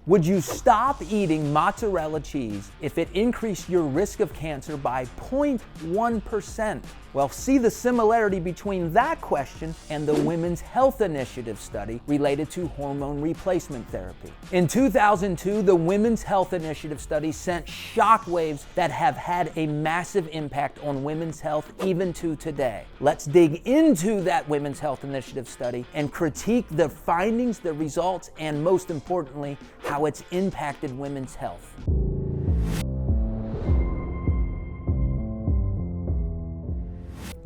Would you stop eating mozzarella cheese if it increased your risk of cancer by 0.1%? Well, see the similarity between that question and the Women's Health Initiative study related to hormone replacement therapy. In 2002, the Women's Health Initiative study sent shockwaves that have had a massive impact on women's health even to today. Let's dig into that Women's Health Initiative study and critique the findings, the results, and most importantly, how it's impacted women's health.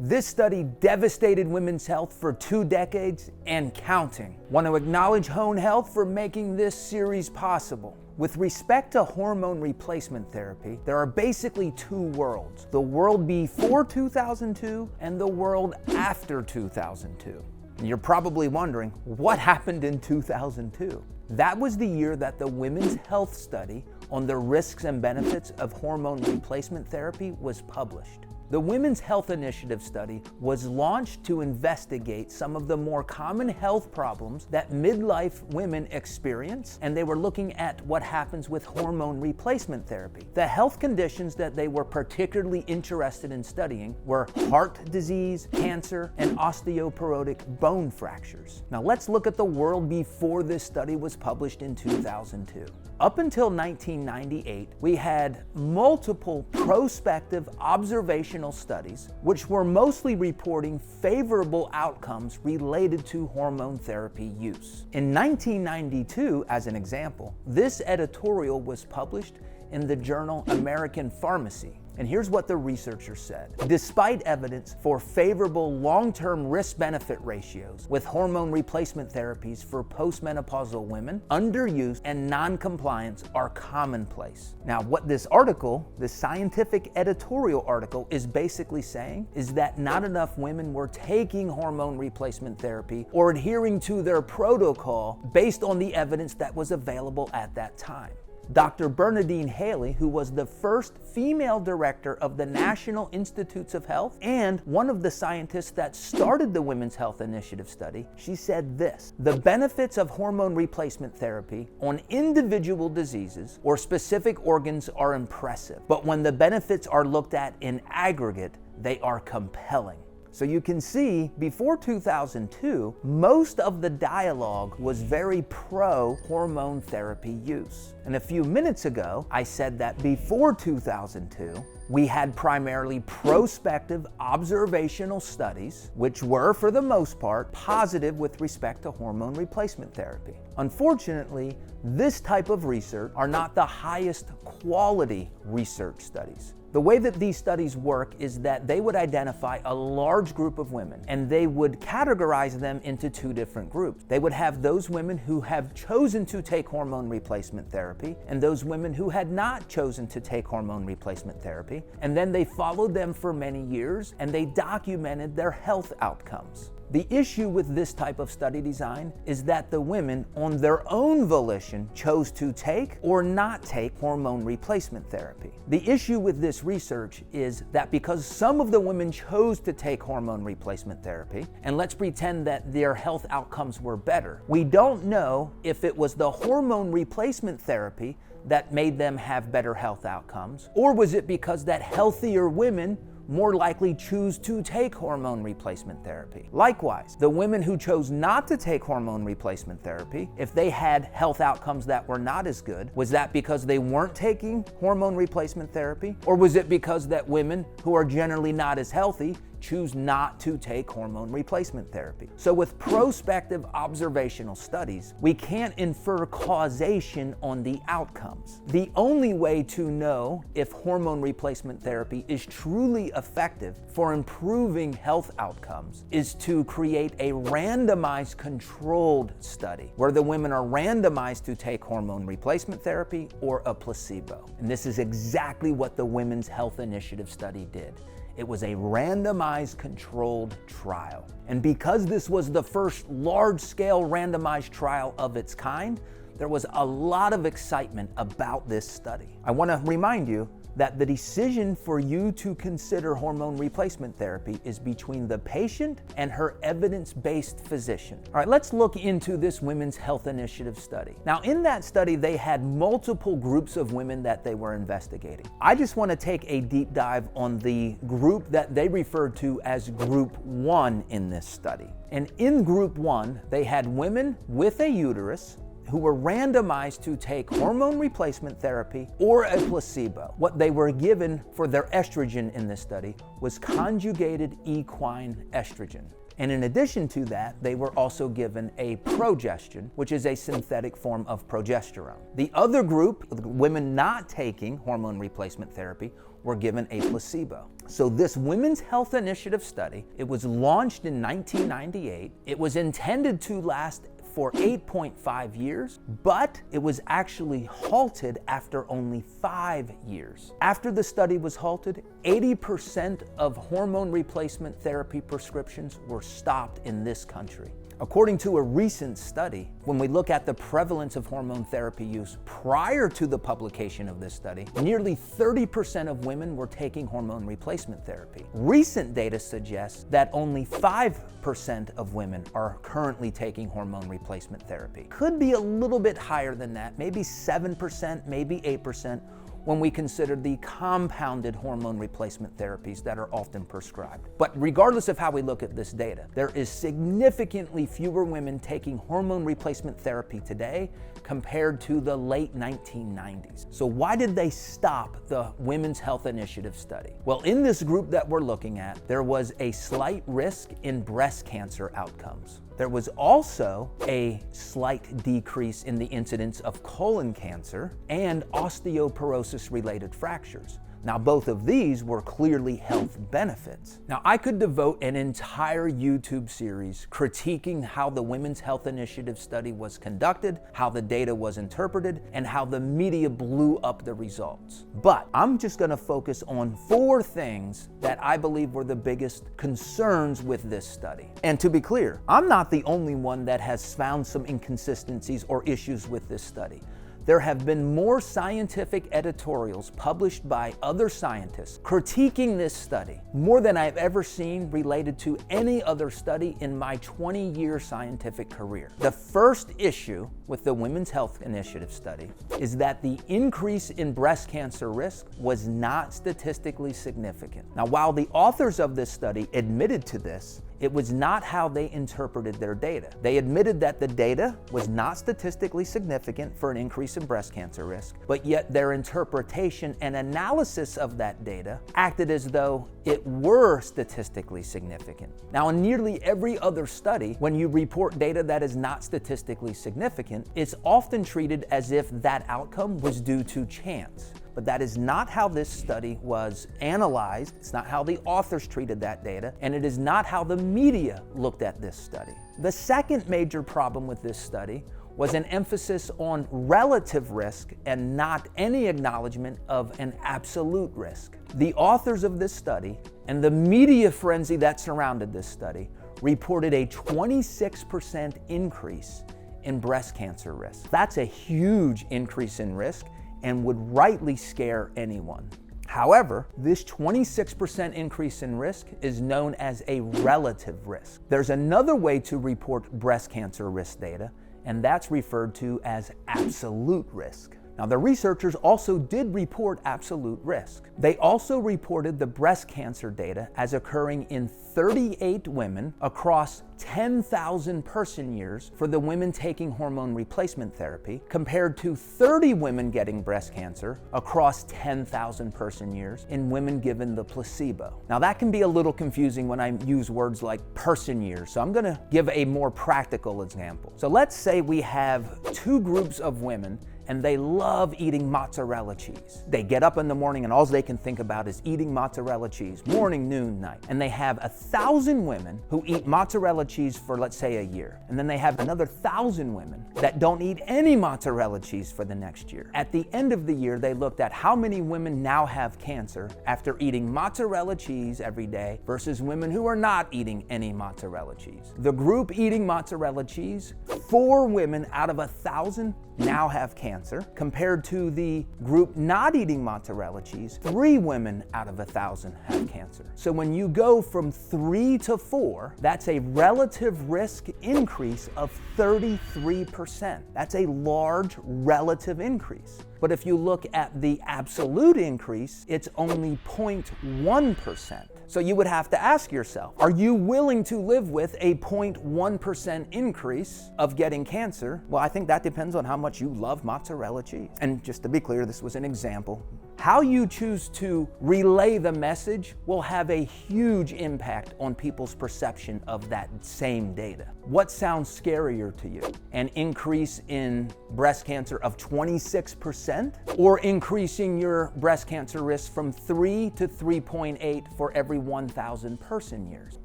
This study devastated women's health for 2 decades and counting. Want to acknowledge Hone Health for making this series possible. With respect to hormone replacement therapy, there are basically 2 worlds: the world before 2002 and the world after 2002. And you're probably wondering, what happened in 2002? That was the year that the Women's Health Study on the risks and benefits of hormone replacement therapy was published. The Women's Health Initiative study was launched to investigate some of the more common health problems that midlife women experience, and they were looking at what happens with hormone replacement therapy. The health conditions that they were particularly interested in studying were heart disease, cancer, and osteoporotic bone fractures. Now let's look at the world before this study was published in 2002. Up until 1998, we had multiple prospective observational studies, which were mostly reporting favorable outcomes related to hormone therapy use. In 1992, as an example, this editorial was published in the journal American Pharmacy. And here's what the researcher said. Despite evidence for favorable long-term risk-benefit ratios with hormone replacement therapies for postmenopausal women, underuse and non-compliance are commonplace. Now, what this article, this scientific editorial article, is basically saying is that not enough women were taking hormone replacement therapy or adhering to their protocol based on the evidence that was available at that time. Dr. Bernadine Haley, who was the first female director of the National Institutes of Health and one of the scientists that started the Women's Health Initiative study, she said this: "The benefits of hormone replacement therapy on individual diseases or specific organs are impressive, but when the benefits are looked at in aggregate, they are compelling." So you can see, before 2002, most of the dialogue was very pro-hormone therapy use. And a few minutes ago, I said that before 2002, we had primarily prospective observational studies, which were, for the most part, positive with respect to hormone replacement therapy. Unfortunately, this type of research are not the highest quality research studies. The way that these studies work is that they would identify a large group of women and they would categorize them into 2 different groups. They would have those women who have chosen to take hormone replacement therapy and those women who had not chosen to take hormone replacement therapy. And then they followed them for many years and they documented their health outcomes. The issue with this type of study design is that the women, on their own volition, chose to take or not take hormone replacement therapy. The issue with this research is that because some of the women chose to take hormone replacement therapy, and let's pretend that their health outcomes were better, we don't know if it was the hormone replacement therapy that made them have better health outcomes, or was it because that healthier women more likely choose to take hormone replacement therapy. Likewise, the women who chose not to take hormone replacement therapy, if they had health outcomes that were not as good, was that because they weren't taking hormone replacement therapy? Or was it because that women who are generally not as healthy choose not to take hormone replacement therapy? So with prospective observational studies, we can't infer causation on the outcomes. The only way to know if hormone replacement therapy is truly effective for improving health outcomes is to create a randomized controlled study where the women are randomized to take hormone replacement therapy or a placebo. And this is exactly what the Women's Health Initiative study did. It was a randomized controlled trial. And because this was the first large-scale randomized trial of its kind, there was a lot of excitement about this study. I want to remind you that the decision for you to consider hormone replacement therapy is between the patient and her evidence-based physician. All right, let's look into this Women's Health Initiative study. Now, in that study, they had multiple groups of women that they were investigating. I just want to take a deep dive on the group that they referred to as Group 1 in this study. And in Group 1, they had women with a uterus who were randomized to take hormone replacement therapy or a placebo. What they were given for their estrogen in this study was conjugated equine estrogen. And in addition to that, they were also given a progestin, which is a synthetic form of progesterone. The other group, women not taking hormone replacement therapy, were given a placebo. So this Women's Health Initiative study, it was launched in 1998. It was intended to last for 8.5 years, but it was actually halted after only 5 years. After the study was halted, 80% of hormone replacement therapy prescriptions were stopped in this country. According to a recent study, when we look at the prevalence of hormone therapy use prior to the publication of this study, nearly 30% of women were taking hormone replacement therapy. Recent data suggests that only 5% of women are currently taking hormone replacement therapy. Could be a little bit higher than that, maybe 7%, maybe 8%. When we consider the compounded hormone replacement therapies that are often prescribed. But regardless of how we look at this data, there is significantly fewer women taking hormone replacement therapy today compared to the late 1990s. So why did they stop the Women's Health Initiative study? Well, in this group that we're looking at, there was a slight risk in breast cancer outcomes. There was also a slight decrease in the incidence of colon cancer and osteoporosis-related fractures. Now, both of these were clearly health benefits. Now, I could devote an entire YouTube series critiquing how the Women's Health Initiative study was conducted, how the data was interpreted, and how the media blew up the results. But I'm just going to focus on 4 things that I believe were the biggest concerns with this study. And to be clear, I'm not the only one that has found some inconsistencies or issues with this study. There have been more scientific editorials published by other scientists critiquing this study, more than I've ever seen related to any other study in my 20-year scientific career. The first issue with the Women's Health Initiative study is that the increase in breast cancer risk was not statistically significant. Now, while the authors of this study admitted to this, it was not how they interpreted their data. They admitted that the data was not statistically significant for an increase in breast cancer risk, but yet their interpretation and analysis of that data acted as though it were statistically significant. Now, in nearly every other study, when you report data that is not statistically significant, it's often treated as if that outcome was due to chance. But that is not how this study was analyzed. It's not how the authors treated that data, and it is not how the media looked at this study. The second major problem with this study was an emphasis on relative risk and not any acknowledgement of an absolute risk. The authors of this study and the media frenzy that surrounded this study reported a 26% increase in breast cancer risk. That's a huge increase in risk and would rightly scare anyone. However, this 26% increase in risk is known as a relative risk. There's another way to report breast cancer risk data, and that's referred to as absolute risk. Now, the researchers also did report absolute risk. They also reported the breast cancer data as occurring in 38 women across 10,000 person years for the women taking hormone replacement therapy, compared to 30 women getting breast cancer across 10,000 person years in women given the placebo. Now, that can be a little confusing when I use words like person years, so I'm gonna give a more practical example. So let's say we have 2 groups of women, and they love eating mozzarella cheese. They get up in the morning and all they can think about is eating mozzarella cheese, morning, noon, night. And they have 1,000 women who eat mozzarella cheese for, let's say, a year. And then they have another 1,000 women that don't eat any mozzarella cheese for the next year. At the end of the year, they looked at how many women now have cancer after eating mozzarella cheese every day versus women who are not eating any mozzarella cheese. The group eating mozzarella cheese, 4 women out of 1,000 now have cancer, compared to the group not eating mozzarella cheese, 3 women out of 1,000 have cancer. So when you go from 3 to 4, that's a relative risk increase of 33%. That's a large relative increase. But if you look at the absolute increase, it's only 0.1%. So you would have to ask yourself, are you willing to live with a 0.1% increase of getting cancer? Well, I think that depends on how much you love mozzarella cheese. And just to be clear, this was an example. How you choose to relay the message will have a huge impact on people's perception of that same data. What sounds scarier to you? An increase in breast cancer of 26% or increasing your breast cancer risk from 3 to 3.8 for every 1,000 person years?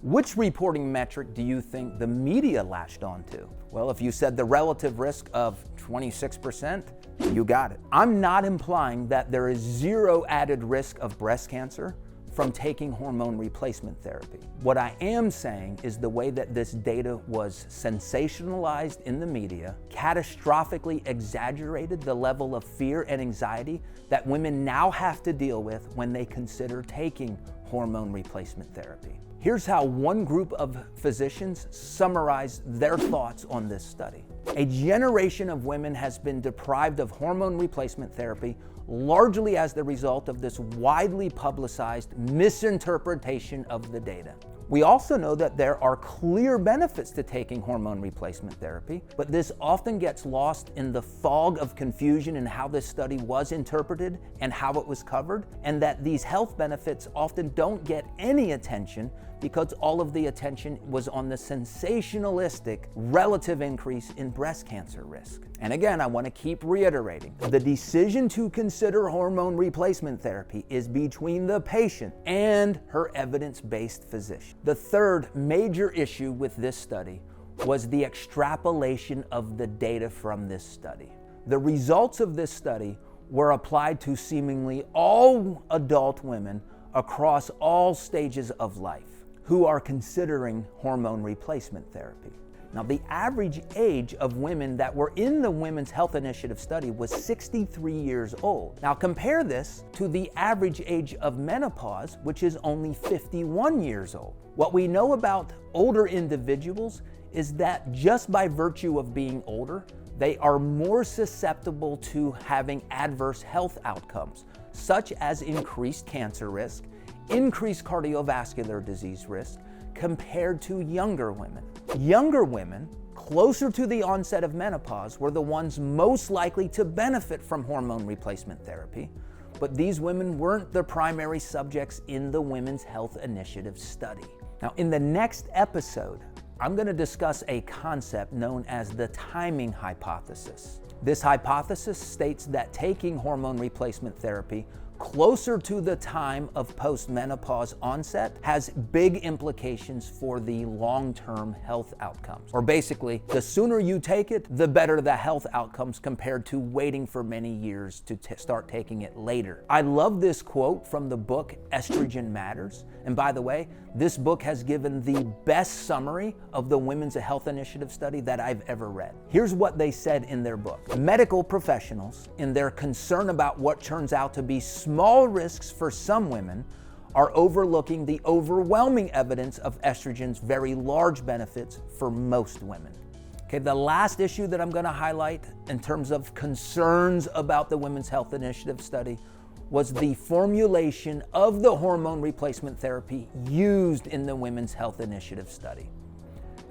Which reporting metric do you think the media latched onto? Well, if you said the relative risk of 26%, you got it. I'm not implying that there is zero added risk of breast cancer from taking hormone replacement therapy. What I am saying is the way that this data was sensationalized in the media catastrophically exaggerated the level of fear and anxiety that women now have to deal with when they consider taking hormone replacement therapy. Here's how one group of physicians summarized their thoughts on this study. A generation of women has been deprived of hormone replacement therapy largely as the result of this widely publicized misinterpretation of the data. We also know that there are clear benefits to taking hormone replacement therapy, but this often gets lost in the fog of confusion in how this study was interpreted and how it was covered, and that these health benefits often don't get any attention because all of the attention was on the sensationalistic relative increase in breast cancer risk. And again, I want to keep reiterating, the decision to consider hormone replacement therapy is between the patient and her evidence-based physician. The third major issue with this study was the extrapolation of the data from this study. The results of this study were applied to seemingly all adult women across all stages of life who are considering hormone replacement therapy. Now, the average age of women that were in the Women's Health Initiative study was 63 years old. Now, compare this to the average age of menopause, which is only 51 years old. What we know about older individuals is that just by virtue of being older, they are more susceptible to having adverse health outcomes, such as increased cancer risk, increased cardiovascular disease risk, compared to younger women. Younger women, closer to the onset of menopause, were the ones most likely to benefit from hormone replacement therapy, but these women weren't the primary subjects in the Women's Health Initiative study. Now, in the next episode, I'm going to discuss a concept known as the timing hypothesis. This hypothesis states that taking hormone replacement therapy closer to the time of postmenopause onset has big implications for the long-term health outcomes. Or basically, the sooner you take it, the better the health outcomes compared to waiting for many years to start taking it later. I love this quote from the book Estrogen Matters. And by the way, this book has given the best summary of the Women's Health Initiative study that I've ever read. Here's what they said in their book. Medical professionals, in their concern about what turns out to be small risks for some women, are overlooking the overwhelming evidence of estrogen's very large benefits for most women. Okay, the last issue that I'm going to highlight in terms of concerns about the Women's Health Initiative study was the formulation of the hormone replacement therapy used in the Women's Health Initiative study.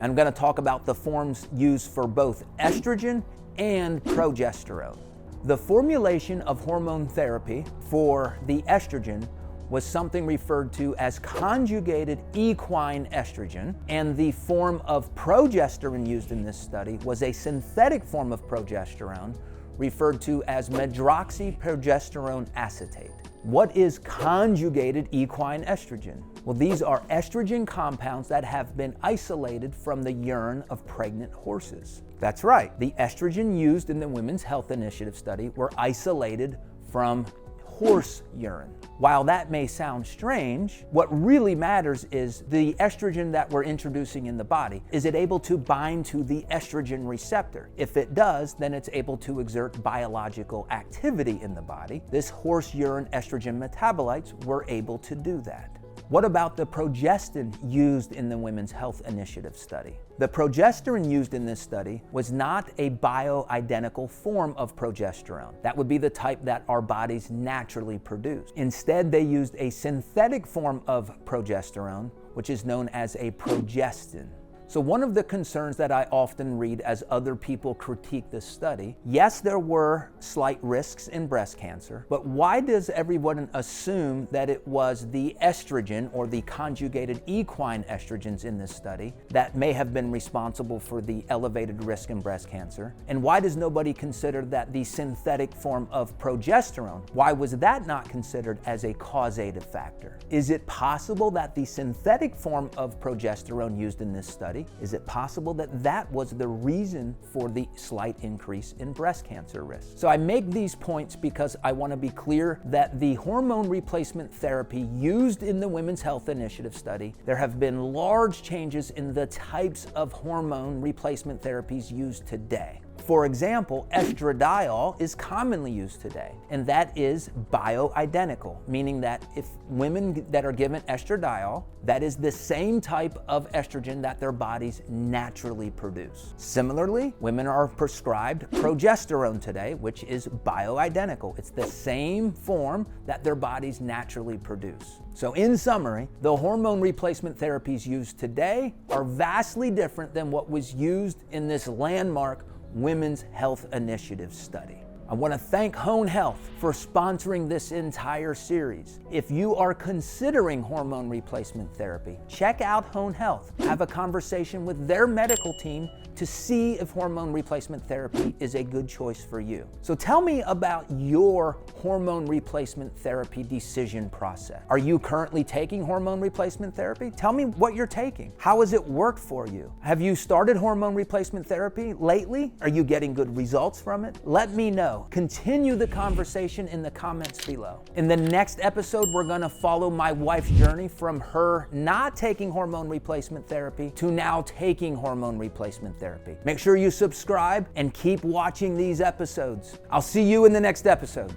I'm going to talk about the forms used for both estrogen and progesterone. The formulation of hormone therapy for the estrogen was something referred to as conjugated equine estrogen, and the form of progesterone used in this study was a synthetic form of progesterone referred to as medroxyprogesterone acetate. What is conjugated equine estrogen? Well, these are estrogen compounds that have been isolated from the urine of pregnant horses. That's right, the estrogen used in the Women's Health Initiative study were isolated from horse urine. While that may sound strange, what really matters is the estrogen that we're introducing in the body. Is it able to bind to the estrogen receptor? If it does, then it's able to exert biological activity in the body. This horse urine estrogen metabolites were able to do that. What about the progestin used in the Women's Health Initiative study? The progesterone used in this study was not a bioidentical form of progesterone. That would be the type that our bodies naturally produce. Instead, they used a synthetic form of progesterone, which is known as a progestin. So one of the concerns that I often read as other people critique this study, yes, there were slight risks in breast cancer, but why does everyone assume that it was the estrogen or the conjugated equine estrogens in this study that may have been responsible for the elevated risk in breast cancer? And why does nobody consider that the synthetic form of progesterone, why was that not considered as a causative factor? Is it possible that the synthetic form of progesterone used in this study, is it possible that that was the reason for the slight increase in breast cancer risk? So I make these points because I want to be clear that the hormone replacement therapy used in the Women's Health Initiative study, there have been large changes in the types of hormone replacement therapies used today. For example, estradiol is commonly used today, and that is bioidentical, meaning that if women that are given estradiol, that is the same type of estrogen that their bodies naturally produce. Similarly, women are prescribed progesterone today, which is bioidentical. It's the same form that their bodies naturally produce. So in summary, the hormone replacement therapies used today are vastly different than what was used in this landmark Women's Health Initiative study. I want to thank Hone Health for sponsoring this entire series. If you are considering hormone replacement therapy, check out Hone Health. Have a conversation with their medical team to see if hormone replacement therapy is a good choice for you. So tell me about your hormone replacement therapy decision process. Are you currently taking hormone replacement therapy? Tell me what you're taking. How has it worked for you? Have you started hormone replacement therapy lately? Are you getting good results from it? Let me know. Continue the conversation in the comments below. In the next episode, we're gonna follow my wife's journey from her not taking hormone replacement therapy to now taking hormone replacement therapy. Make sure you subscribe and keep watching these episodes. I'll see you in the next episode.